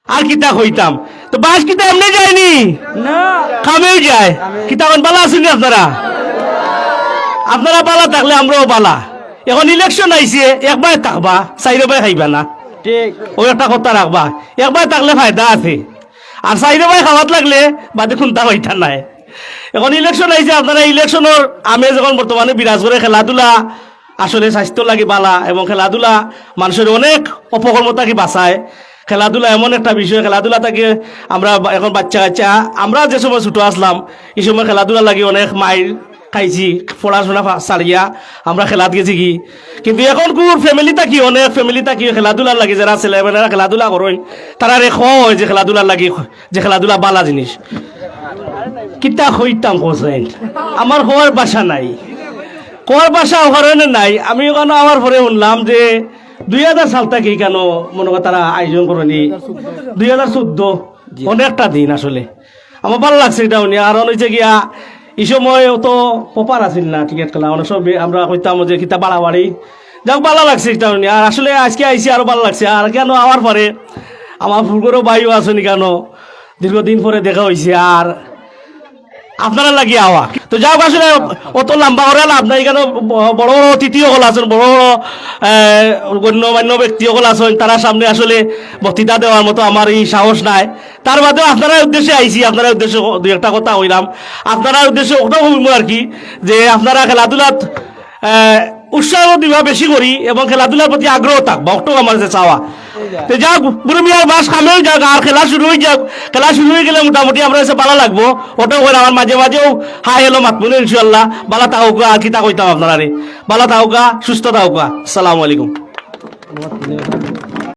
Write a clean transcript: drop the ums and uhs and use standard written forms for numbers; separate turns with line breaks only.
আর কিতা হইতাম তো বাস কিতা এমনি যায়নি
না
কামেও যায় কিতা কোন বালা আছেন আপনারা আপনারা বালা থাকলে আমরাও বালা এখন ইলেকশন আইছে একবার থাকবা চাইরে বাই খাইবা না
ঠিক
ওই একটা কথা রাখবা একবার থাকলে ফায়দা আছে আর চাইরে বাই খাওয়াত লাগলে বাদে খুনতা হইতা নাই এখন ইলেকশন আইছে আপনারা ইলেকশনের আমেজ যখন বর্তমানে বিরাজ করে খেলাধুলা আসলে স্বাস্থ্য লাগে বালা এবং খেলাধুলা মানুষের অনেক অপকর্মতাকে বাঁচায় খেলাধুলা এমন একটা বিষয় খেলাধুলা থেকে আমরা এখন বাচ্চা কাচ্চা আমরা যে সময় ছোটো আসলাম এই সময় খেলাধুলা লাগে অনেক মাইর খাইছি পড়াশোনা ছাড়িয়া আমরা খেলাত গেছি কি কিন্তু এখন কোন ফ্যামিলি থাকি অনেক ফ্যামিলি থাকি খেলাধুলার লাগে যারা ছেলেমেয়েরা খেলাধুলা করেন তারা রেখো যে খেলাধুলার লাগে যে খেলাধুলা বালা জিনিস কিতা হইতাম কোসেন আমার হওয়ার বাসা নাই কোয়ার বাসা ওখানে নাই আমি ওখানে আমার পরে শুনলাম যে 2000 সাল থেকে কেন মনে কর তারা আয়োজন করেনি 2014 অনেকটা দিন আসলে আমার ভালো লাগছে এটা উনি আর হয়েছে গিয়া এই সময় অত পপার আছিল না ক্রিকেট খেলা অনেক সব আমরা কইতাম যে কিতা বাড়াবাড়ি যাক ভালো লাগছে এটা উনি আর আসলে আজকে আইসি আরো ভালো লাগছে আর কেন আমার পরে আমার ফুলগরও বাইও আসেনি কেন দীর্ঘদিন পরে দেখা হয়েছে আর আপনারা লাগিয়ে আওয়া তো যাও আসলে অত লম্বা করে লাভ নাই কেন বড় বড় অতিথি সকল আছেন বড় বড় গণ্যমান্য ব্যক্তি সকল আছেন তারা সামনে আসলে বক্তৃতা দেওয়ার মতো আমার এই সাহস নাই তার বাদেও আপনারা উদ্দেশ্যে আইছি আপনারা উদ্দেশ্যে দুই একটা কথা হইলাম আপনারা উদ্দেশ্যে ওটাও হইব আর কি যে আপনারা খেলাধুলাত উৎসাহ দিবা বেশি করি এবং খেলাধুলার প্রতি আগ্রহ থাকবা ওটাও আমার যে চাওয়া তো যাক বুড়মিয়ার বাস কামেও যাক আর খেলা শুরু হয়ে যাক খেলা শুরু হয়ে গেলে মোটামুটি আমরা এসে ভালো লাগবো ওটাও করে আমার মাঝে মাঝেও হাই হ্যালো মাতমুন ইনশাল্লাহ বালা তাহকা আর কিতা কইতাম আপনারা রে বালা তাহকা সুস্থ তাহকা আসসালামু আলাইকুম